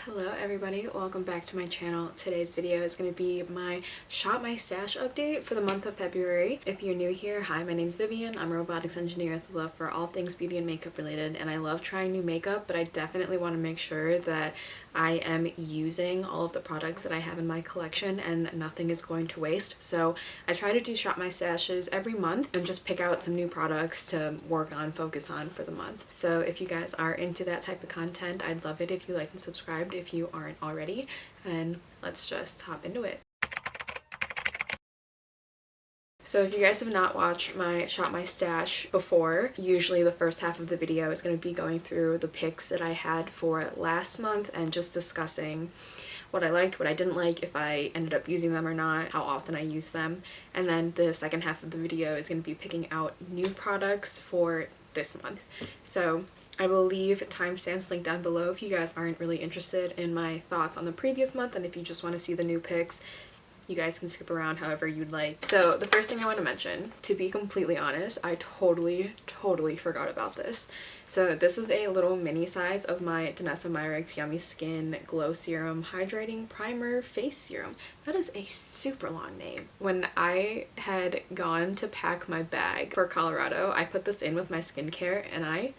Hello everybody, welcome back to my channel. Today's video is going to be my Shop My Stash update for the month of February. If you're new here, hi, my name's Vivian. I'm a robotics engineer with a love for all things beauty and makeup related, and I love trying new makeup, but I definitely want to make sure that I am using all of the products that I have in my collection and nothing is going to waste. So I try to do Shop My Stashes every month and just pick out some new products to work on, focus on for the month. So if you guys are into that type of content, I'd love it if you like and subscribed if you aren't already, and let's just hop into it. So if you guys have not watched my Shop My Stash before, usually the first half of the video is going to be going through the picks that I had for last month and just discussing what I liked, what I didn't like, if I ended up using them or not, how often I use them. And then the second half of the video is going to be picking out new products for this month. So I will leave timestamps linked down below if you guys aren't really interested in my thoughts on the previous month, and if you just want to see the new picks, you guys can skip around however you'd like. So the first thing I want to mention, to be completely honest, I totally forgot about this. So this is a little mini size of my Danessa Yummy Skin Glow Serum Hydrating Primer Face Serum. That is a super long name. When I had gone to pack my bag for Colorado, I put this in with my skincare and I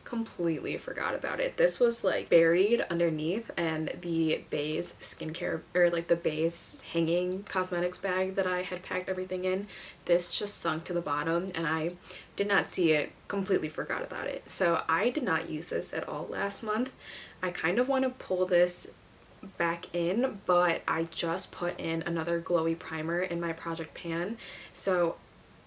completely forgot about it. This was like buried underneath, and the Bae's skincare, or like the Bae's hanging cosmetics bag that I had packed everything in, this just sunk to the bottom and I did not see it, completely forgot about it. So I did not use this at all last month. I kind of want to pull this back in, but I just put in another glowy primer in my project pan, so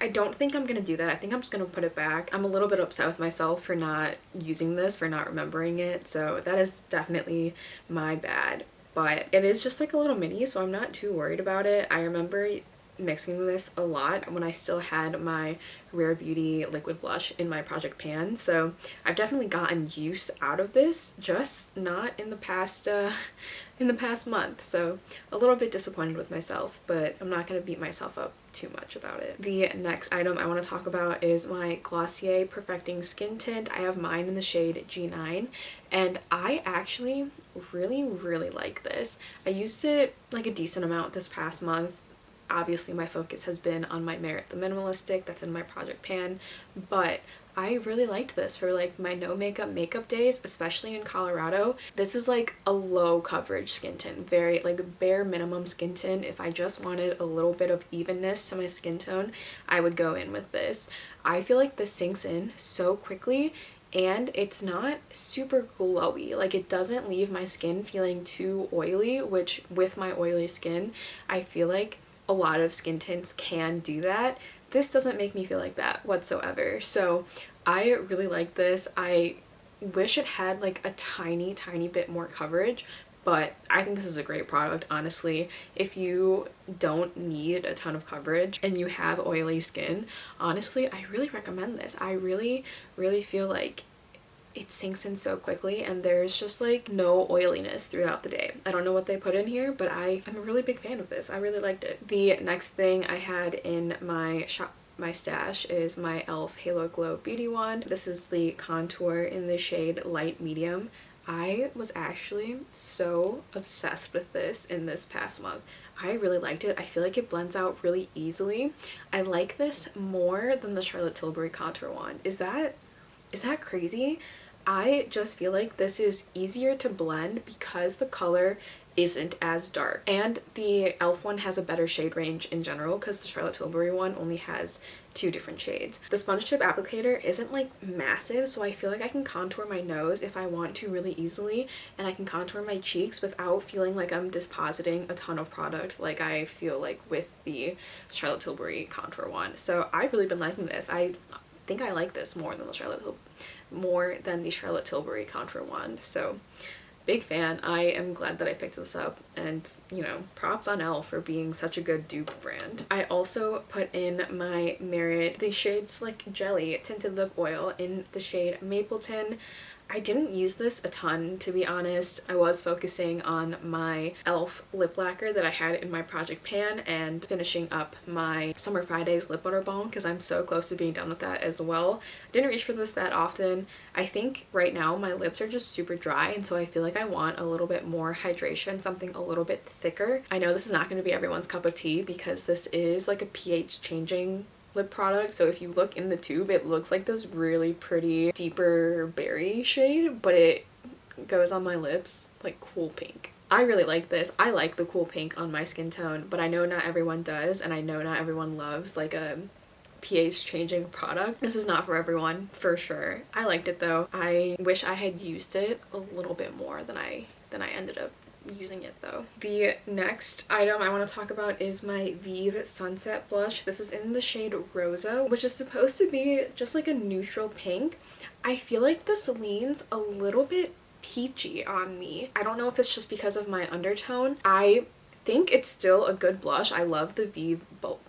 I don't think I'm gonna do that. I think I'm just gonna put it back. I'm a little bit upset with myself for not using this, for not remembering it, so that is definitely my bad. But it is just like a little mini, so I'm not too worried about it. I remember mixing this a lot when I still had my Rare Beauty liquid blush in my project pan, so I've definitely gotten use out of this, just not in the past month. So a little bit disappointed with myself, but I'm not going to beat myself up too much about it. The next item I want to talk about is my Glossier Perfecting Skin Tint. I have mine in the shade G9, and I actually really like this. I used it like a decent amount this past month. Obviously my focus has been on my Merit the Minimalistic that's in my project pan, but I really liked this for like my no makeup days, especially in Colorado. This is like a low coverage skin tint, very like bare minimum skin tint. If I just wanted a little bit of evenness to my skin tone, I would go in with this. I feel like this sinks in so quickly, and it's not super glowy. Like, it doesn't leave my skin feeling too oily, which with my oily skin, I feel like a lot of skin tints can do that. This doesn't make me feel like that whatsoever. So I really like this. I wish it had like a tiny bit more coverage, but I think this is a great product, honestly. If you don't need a ton of coverage and you have oily skin, honestly, I really recommend this. I really feel like it sinks in so quickly, and there's just like no oiliness throughout the day. I don't know what they put in here, but I'm a really big fan of this. I really liked it. The next thing I had in my stash is my e.l.f. Halo Glow Beauty Wand. This is the contour in the shade Light Medium. I was actually so obsessed with this in this past month. I really liked it. I feel like it blends out really easily. I like this more than the Charlotte Tilbury contour wand. Is that crazy? I just feel like this is easier to blend because the color isn't as dark, and the e.l.f. one has a better shade range in general because the Charlotte Tilbury one only has 2 different shades. The sponge tip applicator isn't like massive, so I feel like I can contour my nose if I want to really easily, and I can contour my cheeks without feeling like I'm depositing a ton of product like I feel like with the Charlotte Tilbury contour one. So I've really been liking this. I think I like this more than the Charlotte Tilbury contour wand. So big fan. I am glad that I picked this up, and you know, props on e.l.f. for being such a good dupe brand. I also put in my Merit the shade Slick Jelly tinted lip oil in the shade Mapleton. I didn't use this a ton, to be honest. I was focusing on my e.l.f. lip lacquer that I had in my project pan and finishing up my Summer Fridays lip butter balm because I'm so close to being done with that as well. I didn't reach for this that often. I think right now my lips are just super dry, and so I feel like I want a little bit more hydration, something a little bit thicker. I know this is not going to be everyone's cup of tea because this is like a pH changing lip product, so if you look in the tube it looks like this really pretty deeper berry shade, but it goes on my lips like cool pink. I really like this. I like the cool pink on my skin tone, but I know not everyone does, and I know not everyone loves like a pH changing product. This is not for everyone for sure. I liked it though. I wish I had used it a little bit more than I ended up using it though. The next item I want to talk about is my Vive Sunset Blush. This is in the shade Rosa, which is supposed to be just like a neutral pink. I feel like this leans a little bit peachy on me. I don't know if it's just because of my undertone. I think it's still a good blush. I love the Vive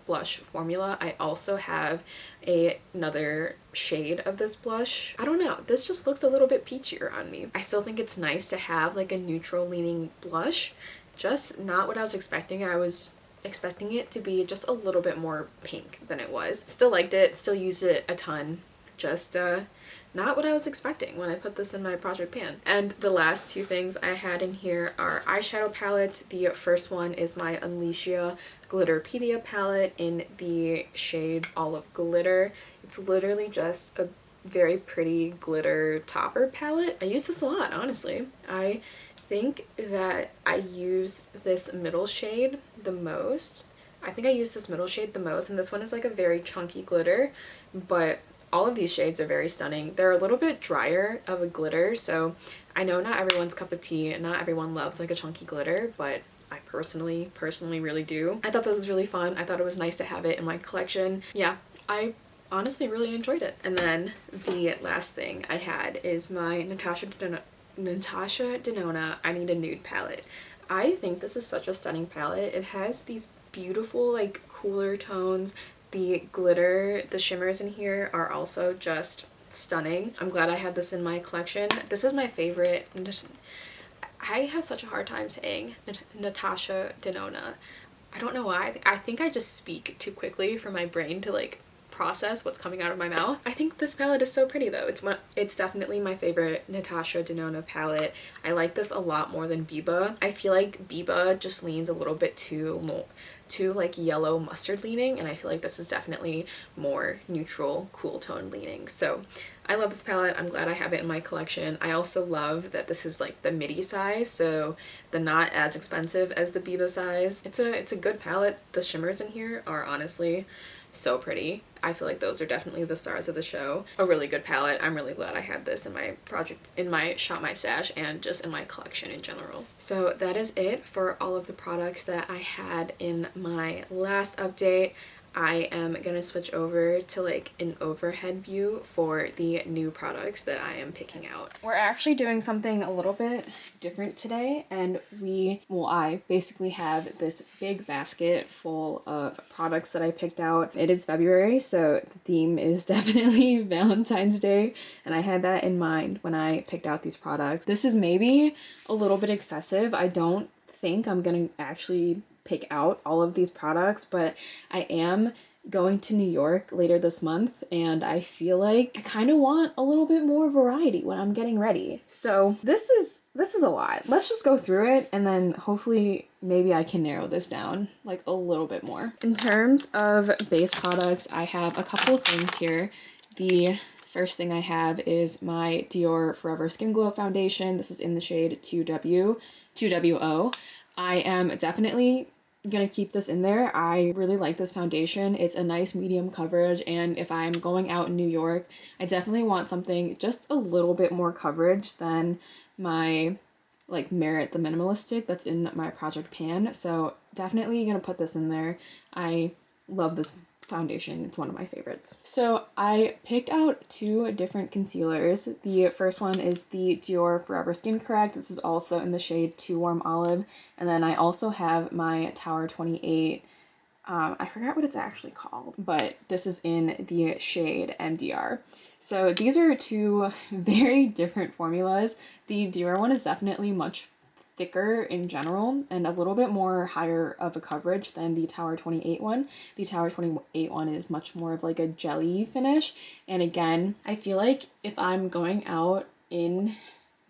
blush formula. I also have another shade of this blush. I don't know, this just looks a little bit peachier on me. I still think it's nice to have like a neutral leaning blush, just not what I was expecting. I was expecting it to be just a little bit more pink than it was. Still liked it, still used it a ton, just not what I was expecting when I put this in my project pan. And the last two things I had in here are eyeshadow palettes. The first one is my Unleashia Glitterpedia palette in the shade Olive Glitter. It's literally just a very pretty glitter topper palette. I use this a lot, honestly. I think that I use this middle shade the most. And this one is like a very chunky glitter, but all of these shades are very stunning. They're a little bit drier of a glitter, so I know not everyone's cup of tea and not everyone loves like a chunky glitter, but I personally really do. I thought this was really fun. I thought it was nice to have it in my collection. Yeah, I honestly really enjoyed it. And then the last thing I had is my Natasha Denona I Need a Nude palette. I think this is such a stunning palette. It has these beautiful like cooler tones. The glitter, the shimmers in here are also just stunning. I'm glad I had this in my collection. This is my favorite. I have such a hard time saying Natasha Denona. I don't know why. I think I just speak too quickly for my brain to like process what's coming out of my mouth. I think this palette is so pretty though. It's definitely my favorite Natasha Denona palette. I like this a lot more than Biba. I feel like Biba just leans a little bit too like yellow mustard leaning, and I feel like this is definitely more neutral cool tone leaning. So I love this palette. I'm glad I have it in my collection. I also love that this is like the midi size, so the not as expensive as the Biba size. It's a good palette. The shimmers in here are honestly so pretty. I feel like those are definitely the stars of the show. A really good palette. I'm really glad I had this in my project, in my Shop My Stash, and just in my collection in general. So that is it for all of the products that I had in my last update. I am gonna switch over to like an overhead view for the new products that I am picking out. We're actually doing something a little bit different today, and I basically have this big basket full of products that I picked out. It is February, so the theme is definitely Valentine's Day, and I had that in mind when I picked out these products. This is maybe a little bit excessive. I don't think I'm gonna actually pick out all of these products, but I am going to New York later this month, and I feel like I kind of want a little bit more variety when I'm getting ready. So this is a lot. Let's just go through it, and then hopefully maybe I can narrow this down like a little bit more. In terms of base products, I have a couple of things here. The first thing I have is my Dior Forever Skin Glow Foundation. This is in the shade 2WO. I am definitely gonna keep this in there. I really like this foundation. It's a nice medium coverage, and if I'm going out in New York, I definitely want something just a little bit more coverage than my like Merit the Minimalistic that's in my project pan. So definitely gonna put this in there. I love this foundation. It's one of my favorites. So I picked out two different concealers. The first one is the Dior Forever Skin Correct. This is also in the shade Too Warm Olive. And then I also have my Tower 28 I forgot what it's actually called, but this is in the shade MDR. So these are two very different formulas. The Dior one is definitely much thicker in general and a little bit more higher of a coverage than the Tower 28 one. The Tower 28 one is much more of like a jelly finish. And again, I feel like if I'm going out in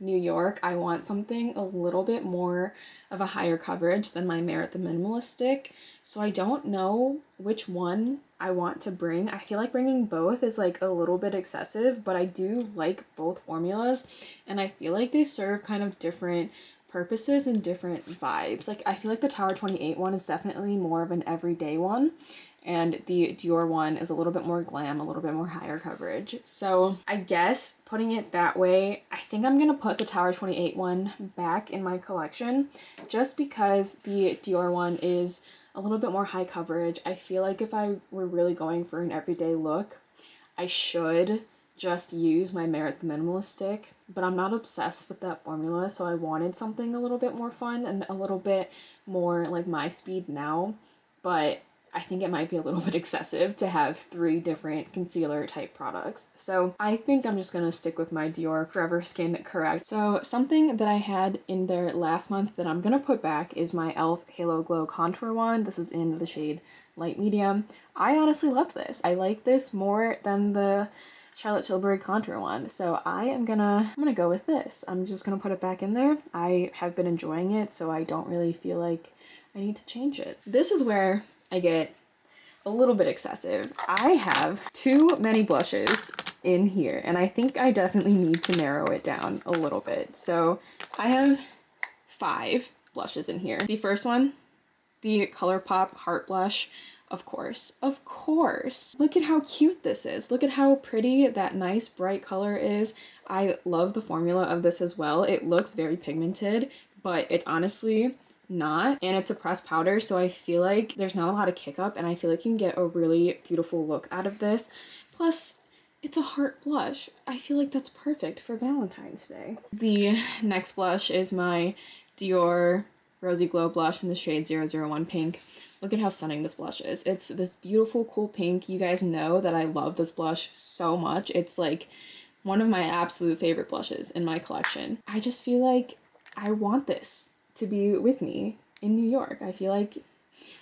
New York, I want something a little bit more of a higher coverage than my Merit the Minimalist stick. So I don't know which one I want to bring. I feel like bringing both is like a little bit excessive, but I do like both formulas and I feel like they serve kind of different purposes and different vibes. Like I feel like the Tower 28 one is definitely more of an everyday one, and the Dior one is a little bit more glam, a little bit more higher coverage. So I guess putting it that way, I think I'm gonna put the Tower 28 one back in my collection just because the Dior one is a little bit more high coverage. I feel like if I were really going for an everyday look, I should just use my Merit the Minimalist stick, but I'm not obsessed with that formula, so I wanted something a little bit more fun and a little bit more like my speed now, but I think it might be a little bit excessive to have 3 different concealer type products. So I think I'm just gonna stick with my Dior Forever Skin Correct. So something that I had in there last month that I'm gonna put back is my e.l.f. Halo Glow Contour Wand. This is in the shade Light Medium. I honestly love this. I like this more than the Charlotte Tilbury contour one, so I'm gonna go with this. I'm just gonna put it back in there. I have been enjoying it, so I don't really feel like I need to change it. This is where I get a little bit excessive. I have too many blushes in here, and I think I definitely need to narrow it down a little bit. So I have 5 blushes in here. The first one, the ColourPop Heart Blush. Of course, of course. Look at how cute this is. Look at how pretty that nice bright color is. I love the formula of this as well. It looks very pigmented, but it's honestly not. And it's a pressed powder, so I feel like there's not a lot of kick up, and I feel like you can get a really beautiful look out of this. Plus, it's a heart blush. I feel like that's perfect for Valentine's Day. The next blush is my Dior Rosy Glow Blush in the shade 001 Pink. Look at how stunning this blush is. It's this beautiful, cool pink. You guys know that I love this blush so much. It's like one of my absolute favorite blushes in my collection. I just feel like I want this to be with me in New York. I feel like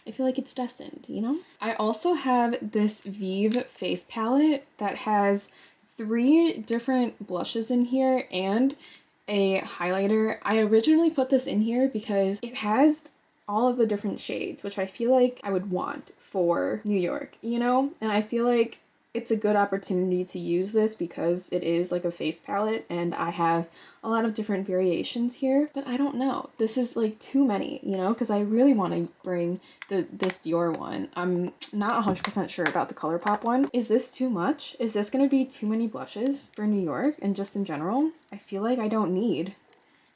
it's destined, you know? I also have this Vive face palette that has 3 different blushes in here and a highlighter. I originally put this in here because it has all of the different shades, which I feel like I would want for New York, you know? And I feel like it's a good opportunity to use this because it is like a face palette and I have a lot of different variations here, but I don't know. This is like too many, you know, because I really want to bring this Dior one. I'm not 100% sure about the ColourPop one. Is this too much? Is this going to be too many blushes for New York and just in general? I feel like I don't need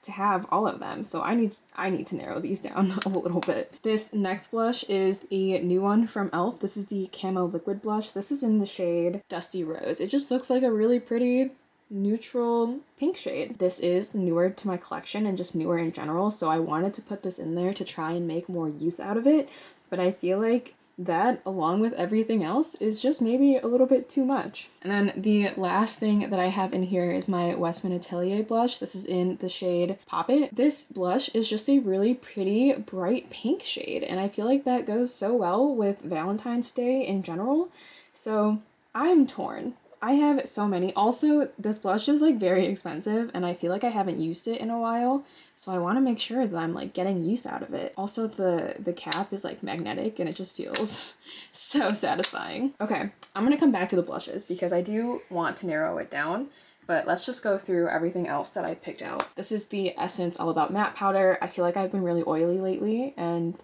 to have all of them, so I need to narrow these down a little bit. This next blush is a new one from e.l.f. This is the Camo Liquid Blush. This is in the shade Dusty Rose. It just looks like a really pretty neutral pink shade. This is newer to my collection and just newer in general, so I wanted to put this in there to try and make more use out of it, but I feel like that, along with everything else, is just maybe a little bit too much. And then the last thing that I have in here is my Westman Atelier blush. This is in the shade Pop It. This blush is just a really pretty bright pink shade, and I feel like that goes so well with Valentine's Day in general. So I'm torn. I have so many. Also, this blush is like very expensive and I feel like I haven't used it in a while, so I want to make sure that I'm like getting use out of it. Also, the cap is like magnetic and it just feels so satisfying. Okay, I'm gonna come back to the blushes because I do want to narrow it down, but let's just go through everything else that I picked out. This is the Essence All About Matte Powder. I feel like I've been really oily lately, and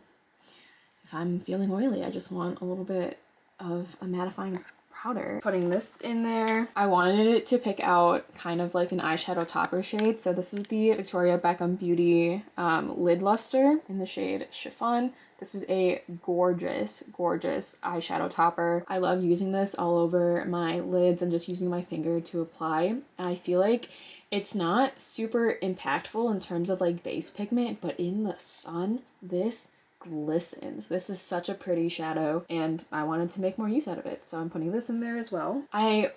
if I'm feeling oily, I just want a little bit of a mattifying powder. Putting this in there. I wanted it to pick out kind of like an eyeshadow topper shade. So this is the Victoria Beckham Beauty Lid Luster in the shade Chiffon. This is a gorgeous, gorgeous eyeshadow topper. I love using this all over my lids and just using my finger to apply. And I feel like it's not super impactful in terms of like base pigment, but in the sun, this glistens. This is such a pretty shadow and I wanted to make more use out of it, so I'm putting this in there as well. I'm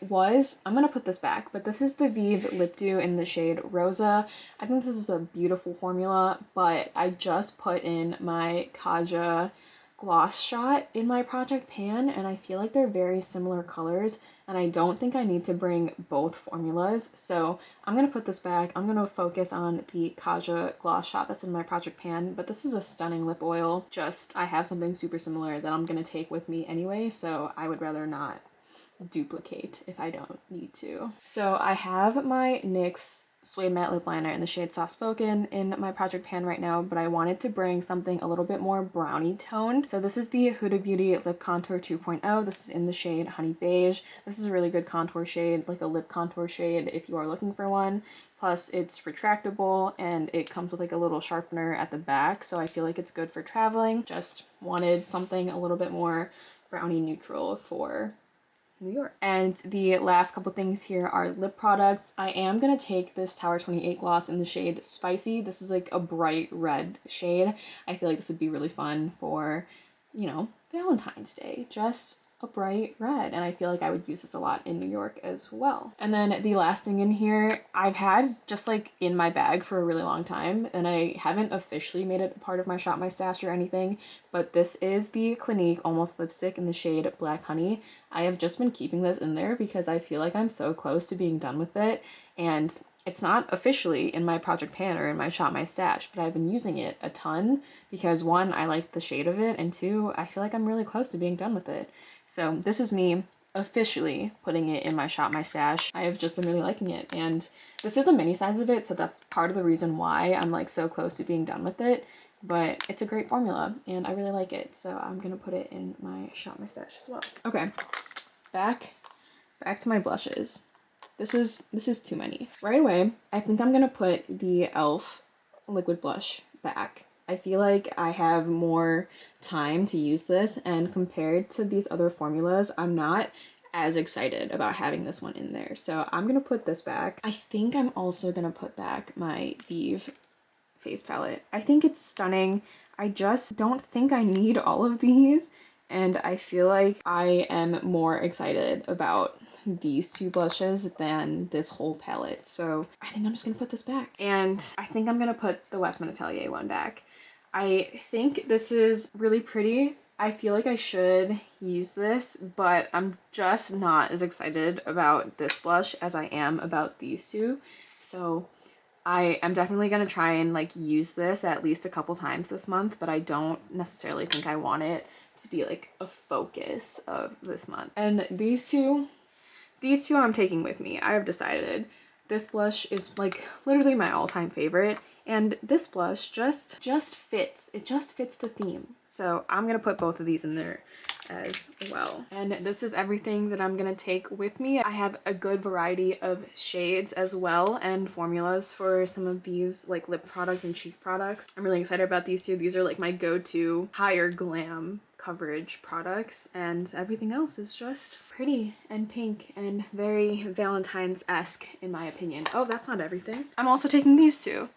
gonna put this back, but this is the Vive Lip Dew in the shade Rosa. I think this is a beautiful formula, but I just put in my Kaja gloss shot in my project pan and I feel like they're very similar colors and I don't think I need to bring both formulas, so I'm gonna put this back. I'm gonna focus on the Kaja gloss shot that's in my project pan, but this is a stunning lip oil. Just I have something super similar that I'm gonna take with me anyway, so I would rather not duplicate if I don't need to. So I have my NYX Suede Matte Lip Liner in the shade Soft Spoken in my project pan right now, but I wanted to bring something a little bit more brownie toned. So this is the Huda Beauty Lip Contour 2.0. This is in the shade Honey Beige. This is a really good contour shade, like a lip contour shade if you are looking for one. Plus it's retractable and it comes with like a little sharpener at the back, so I feel like it's good for traveling. Just wanted something a little bit more brownie neutral for New York. And the last couple things here are lip products. I am gonna take this Tower 28 gloss in the shade Spicy. This is like a bright red shade. I feel like this would be really fun for, you know, Valentine's Day. Just a bright red, and I feel like I would use this a lot in New York as well. And then the last thing in here I've had just like in my bag for a really long time, and I haven't officially made it part of my Shop My Stash or anything, but this is the Clinique Almost Lipstick in the shade Black Honey. I have just been keeping this in there because I feel like I'm so close to being done with it, and it's not officially in my project pan or in my Shop My Stash, but I've been using it a ton because one, I like the shade of it, and two, I feel like I'm really close to being done with it. So this is me officially putting it in my Shop My Stash. I have just been really liking it, and this is a mini size of it, so that's part of the reason why I'm like so close to being done with it, but it's a great formula and I really like it, so I'm gonna put it in my Shop My Stash as well. Okay, back to my blushes. This is too many. Right away, I think I'm gonna put the e.l.f. liquid blush back. I feel like I have more time to use this, and compared to these other formulas, I'm not as excited about having this one in there. So I'm gonna put this back. I think I'm also gonna put back my Vive face palette. I think it's stunning. I just don't think I need all of these, and I feel like I am more excited about these two blushes than this whole palette. So I think I'm just gonna put this back. And I think I'm gonna put the Westman Atelier one back. I think this is really pretty. I feel like I should use this, but I'm just not as excited about this blush as I am about these two. So I am definitely gonna try and like use this at least a couple times this month, but I don't necessarily think I want it to be like a focus of this month. And these two I'm taking with me. I have decided. This blush is like literally my all-time favorite, and this blush just fits. It just fits the theme. So I'm gonna put both of these in there as well. And this is everything that I'm gonna take with me. I have a good variety of shades as well and formulas for some of these like lip products and cheek products. I'm really excited about these two. These are like my go-to higher glam coverage products, and everything else is just pretty and pink and very Valentine's-esque in my opinion. Oh, that's not everything. I'm also taking these two.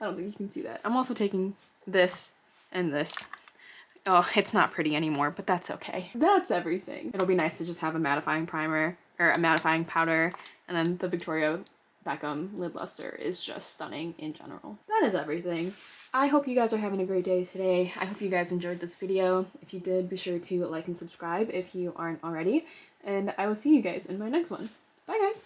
I don't think you can see that. I'm also taking this and this. Oh, it's not pretty anymore, but that's okay. That's everything. It'll be nice to just have a mattifying primer or a mattifying powder, and then the Victoria Beckham lid luster is just stunning in general. That is everything. I hope you guys are having a great day today. I hope you guys enjoyed this video. If you did, be sure to like and subscribe if you aren't already, and I will see you guys in my next one. Bye guys!